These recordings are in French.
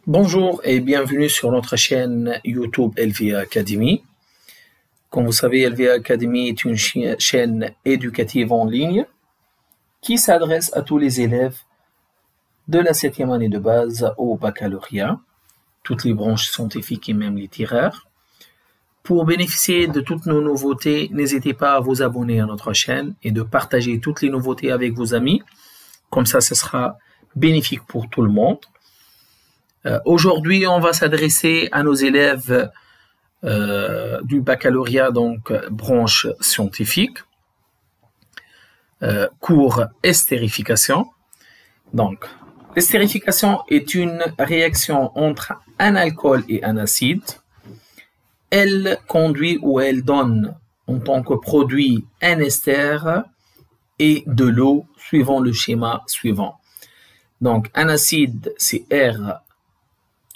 Bonjour et bienvenue sur notre chaîne YouTube LVA Academy. Comme vous savez, LVA Academy est une chaîne éducative en ligne qui s'adresse à tous les élèves de la 7e année de base au baccalauréat, toutes les branches scientifiques et même littéraires. Pour bénéficier de toutes nos nouveautés, n'hésitez pas à vous abonner à notre chaîne et de partager toutes les nouveautés avec vos amis. Comme ça, ce sera bénéfique pour tout le monde. Aujourd'hui, on va s'adresser à nos élèves du baccalauréat, donc branche scientifique, cours estérification. Donc, l'estérification est une réaction entre un alcool et un acide. Elle conduit ou elle donne en tant que produit un ester et de l'eau suivant le schéma suivant. Donc, un acide, c'est R,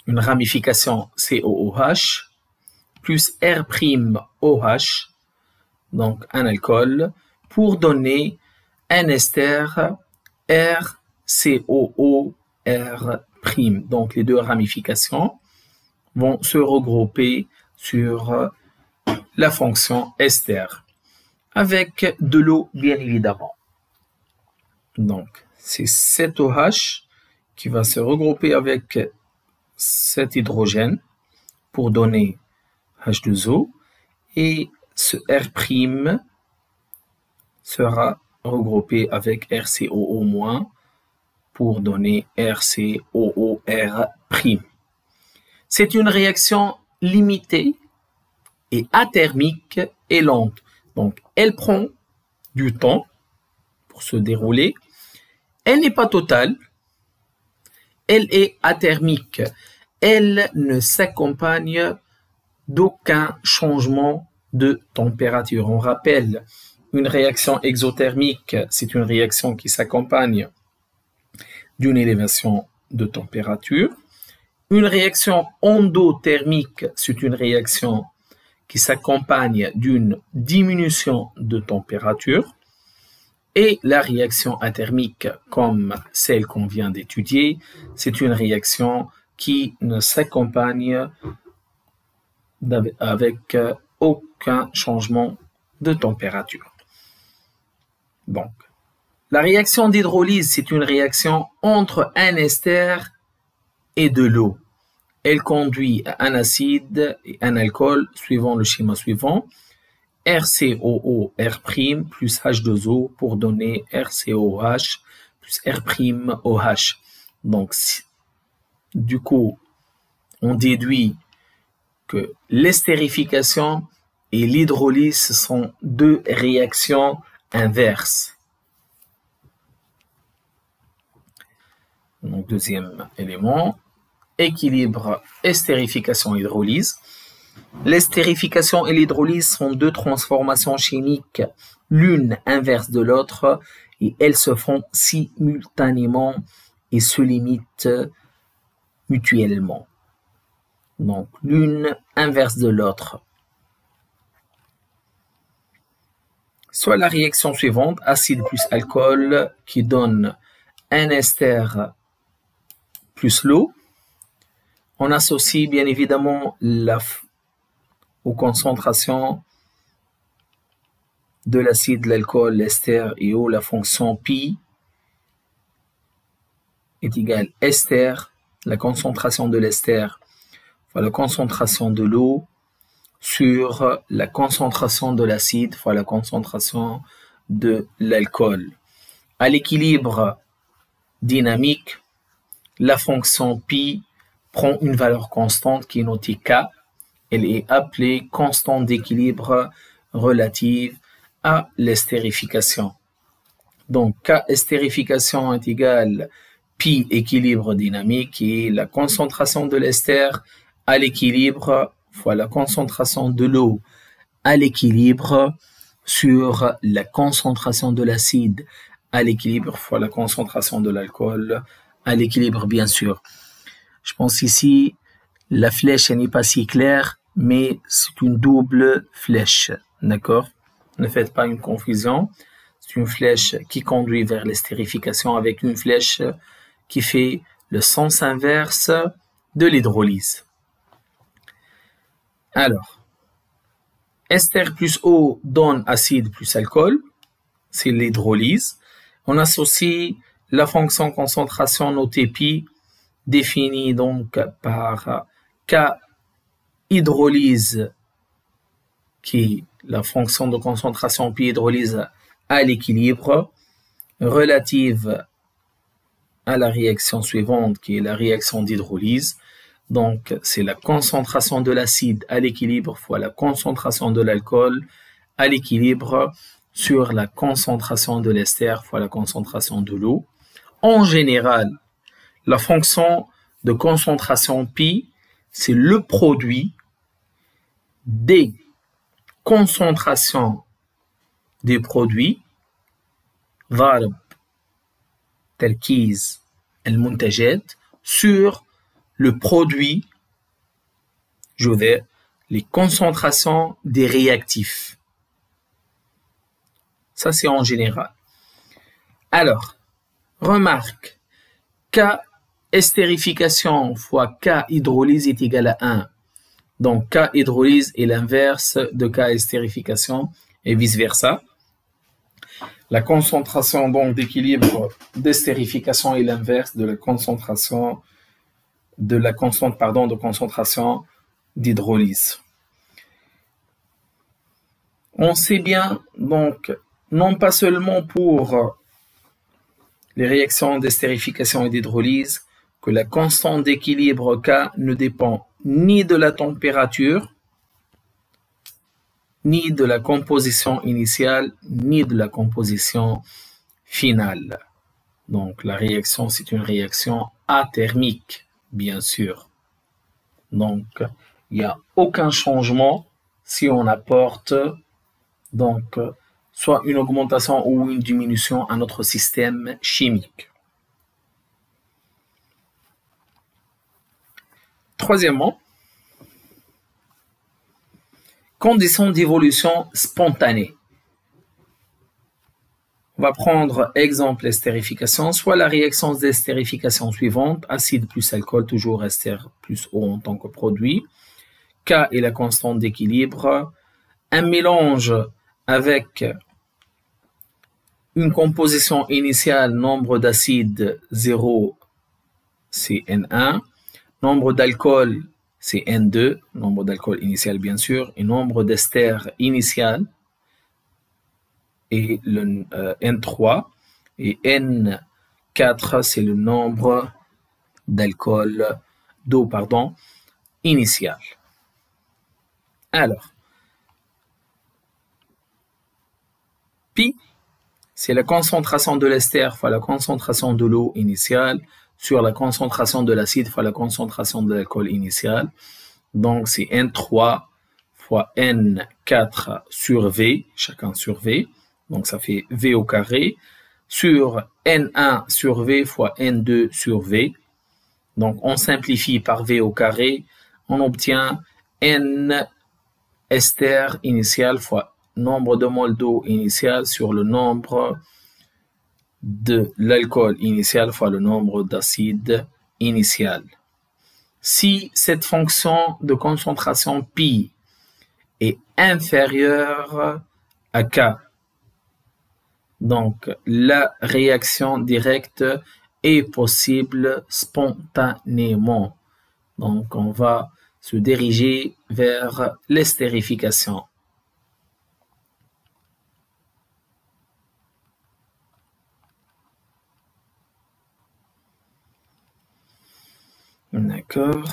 une ramification COOH, plus R'OH, donc un alcool, pour donner un ester RCOOR'. Donc, les deux ramifications vont se regrouper sur la fonction ester, avec de l'eau, bien évidemment. Donc, c'est cet OH qui va se regrouper avec cet hydrogène pour donner H2O, et ce R' sera regroupé avec RCOO- pour donner RCOOR'. C'est une réaction limitée et athermique et lente. Donc, elle prend du temps pour se dérouler. Elle n'est pas totale. Elle est athermique. Elle ne s'accompagne d'aucun changement de température. On rappelle, une réaction exothermique, c'est une réaction qui s'accompagne d'une élévation de température. Une réaction endothermique, c'est une réaction qui s'accompagne d'une diminution de température. Et la réaction athermique, comme celle qu'on vient d'étudier, c'est une réaction qui ne s'accompagne avec aucun changement de température. Donc, la réaction d'hydrolyse, c'est une réaction entre un ester et de l'eau. Elle conduit à un acide et un alcool suivant le schéma suivant. RCOOR' plus H2O pour donner RCOOH plus R'OH. Donc, du coup, on déduit que l'estérification et l'hydrolyse sont deux réactions inverses. Donc, deuxième élément, équilibre estérification-hydrolyse. L'estérification et l'hydrolyse sont deux transformations chimiques, l'une inverse de l'autre, et elles se font simultanément et se limitent mutuellement. Donc, l'une inverse de l'autre. Soit la réaction suivante, acide plus alcool, qui donne un ester plus l'eau. On associe bien évidemment aux concentrations de l'acide, l'alcool, l'ester et eau, la fonction pi est égale ester, la concentration de l'ester fois la concentration de l'eau sur la concentration de l'acide fois la concentration de l'alcool. À l'équilibre dynamique, la fonction pi prend une valeur constante qui est notée K. Elle est appelée constante d'équilibre relative à l'estérification. Donc, K estérification est égal pi équilibre dynamique, et la concentration de l'ester à l'équilibre fois la concentration de l'eau à l'équilibre sur la concentration de l'acide à l'équilibre fois la concentration de l'alcool à l'équilibre, bien sûr. Je pense ici, la flèche n'est pas si claire, mais c'est une double flèche, d'accord? Ne faites pas une confusion. C'est une flèche qui conduit vers l'estérification avec une flèche qui fait le sens inverse de l'hydrolyse. Alors, ester plus eau donne acide plus alcool, c'est l'hydrolyse. On associe la fonction concentration notée pi, définie donc par K hydrolyse, qui est la fonction de concentration pi hydrolyse à l'équilibre, relative à la réaction suivante, qui est la réaction d'hydrolyse. Donc, c'est la concentration de l'acide à l'équilibre fois la concentration de l'alcool à l'équilibre sur la concentration de l'ester fois la concentration de l'eau. En général, la fonction de concentration pi, c'est le produit des concentrations des produits ضارب تركيز المنتجات sur le produit, je veux dire, les concentrations des réactifs. Ça, c'est en général. Alors, remarque, K estérification fois K hydrolyse est égal à 1. Donc, K hydrolyse est l'inverse de K estérification et vice-versa. La concentration donc d'équilibre d'estérification est l'inverse de la concentration de concentration d'hydrolyse. On sait bien donc non pas seulement pour les réactions d'estérification et d'hydrolyse que la constante d'équilibre K ne dépend ni de la température, ni de la composition initiale, ni de la composition finale. Donc la réaction, c'est une réaction athermique, bien sûr. Donc il n'y a aucun changement si on apporte donc soit une augmentation ou une diminution à notre système chimique. Troisièmement, conditions d'évolution spontanée. On va prendre exemple estérification, soit la réaction d'estérification suivante, acide plus alcool, toujours ester plus eau en tant que produit. K est la constante d'équilibre. Un mélange avec une composition initiale, nombre d'acides 0, c'est N1. Nombre d'alcool, c'est N2, nombre d'alcool initial bien sûr, et nombre d'ester initial, et le N3, et N4, c'est le nombre d'eau initial. Alors, pi, c'est la concentration de l'ester fois la concentration de l'eau initiale sur la concentration de l'acide fois la concentration de l'alcool initial. Donc, c'est N3 fois N4 sur V, chacun sur V. Donc, ça fait V au carré sur N1 sur V fois N2 sur V. Donc, on simplifie par V au carré. On obtient N ester initial fois nombre de moles d'eau initial sur le nombre de l'alcool initial fois le nombre d'acides initial. Si cette fonction de concentration pi est inférieure à K, donc la réaction directe est possible spontanément. Donc on va se diriger vers l'estérification. D'accord,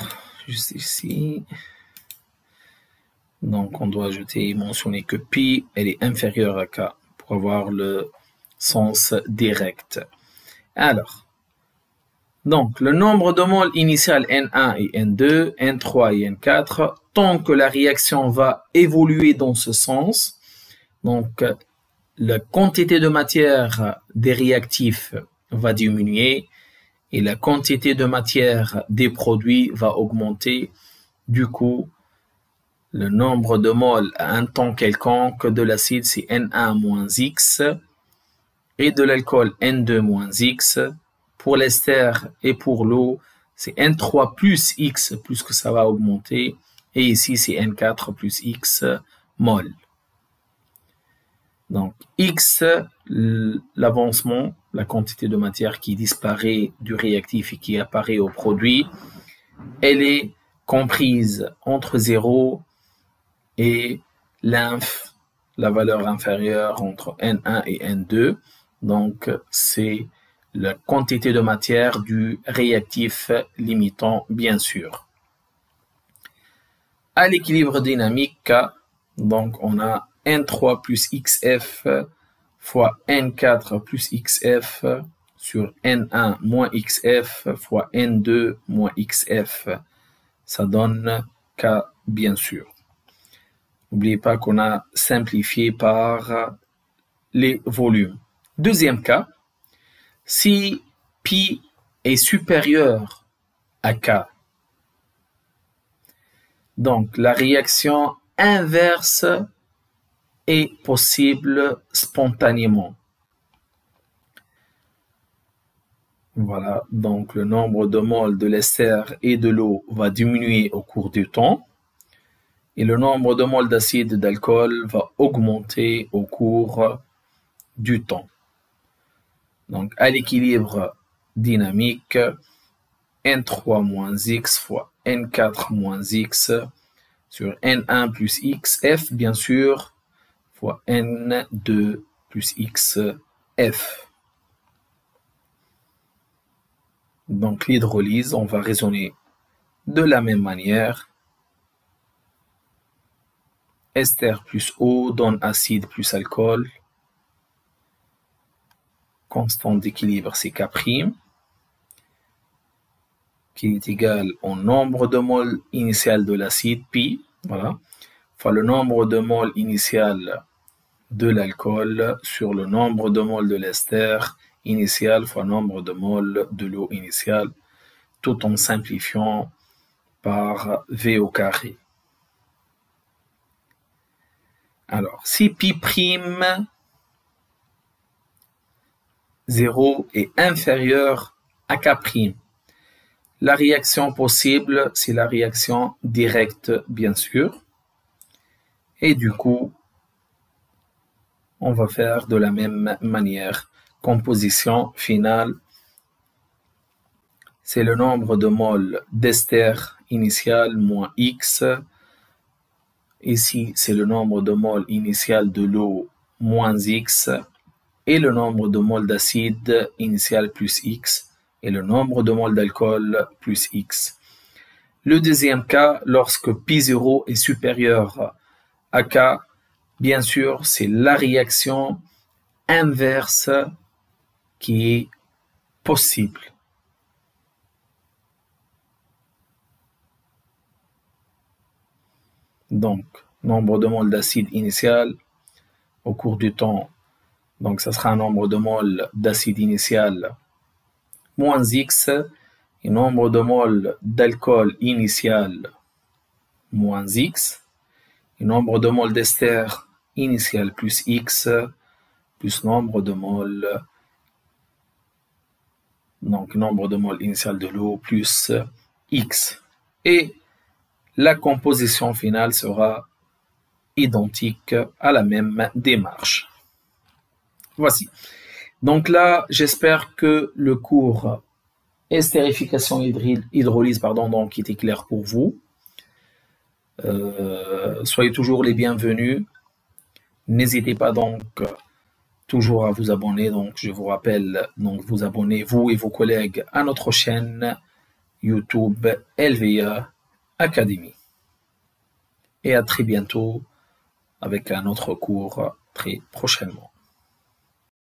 juste ici. Donc, on doit ajouter et mentionner que pi, elle est inférieure à K pour avoir le sens direct. Alors, donc, le nombre de moles initial N1 et N2, N3 et N4, tant que la réaction va évoluer dans ce sens, donc, la quantité de matière des réactifs va diminuer, et la quantité de matière des produits va augmenter. Du coup, le nombre de moles à un temps quelconque de l'acide, c'est N1 moins X, et de l'alcool N2 moins X. Pour l'ester et pour l'eau, c'est N3 plus X, plus que ça va augmenter. Et ici, c'est N4 plus X mol. Donc, X, l'avancement, la quantité de matière qui disparaît du réactif et qui apparaît au produit, elle est comprise entre 0 et l'inf, la valeur inférieure entre N1 et N2. Donc, c'est la quantité de matière du réactif limitant, bien sûr. À l'équilibre dynamique, donc on a N3 plus XF fois N4 plus XF sur N1 moins XF fois N2 moins XF. Ça donne K, bien sûr. N'oubliez pas qu'on a simplifié par les volumes. Deuxième cas, si pi est supérieur à K, donc la réaction inverse est possible spontanément. Voilà, donc le nombre de moles de l'ester et de l'eau va diminuer au cours du temps et le nombre de moles d'acide d'alcool va augmenter au cours du temps. Donc à l'équilibre dynamique, N3 moins X fois N4 moins X sur N1 plus XF, bien sûr, fois N2 plus XF. Donc l'hydrolyse, on va raisonner de la même manière. Ester plus eau donne acide plus alcool. Constante d'équilibre, c'est K', qui est égal au nombre de moles initial de l'acide, pi, voilà, fois le nombre de moles initial de l'alcool sur le nombre de moles de l'ester initial fois nombre de moles de l'eau initiale, tout en simplifiant par V au carré. Alors, si pi prime 0 est inférieur à K', la réaction possible, c'est la réaction directe, bien sûr. Et du coup, on va faire de la même manière. Composition finale, c'est le nombre de moles d'ester initial moins X. Ici, c'est le nombre de moles initial de l'eau moins X. Et le nombre de moles d'acide initial plus X. Et le nombre de moles d'alcool plus X. Le deuxième cas, lorsque P0 est supérieur à K, bien sûr, c'est la réaction inverse qui est possible. Donc, nombre de moles d'acide initial au cours du temps. Donc, ça sera un nombre de moles d'acide initial moins X et nombre de moles d'alcool initial moins X et nombre de moles d'ester initial plus X plus nombre de moles, donc nombre de moles initial de l'eau plus X. Et la composition finale sera identique à la même démarche. Voici. Donc là, j'espère que le cours estérification hydrolyse donc était clair pour vous. Soyez toujours les bienvenus. N'hésitez pas donc toujours à vous abonner. Donc je vous rappelle, donc vous abonnez vous et vos collègues à notre chaîne YouTube LVA Academy. Et à très bientôt avec un autre cours très prochainement.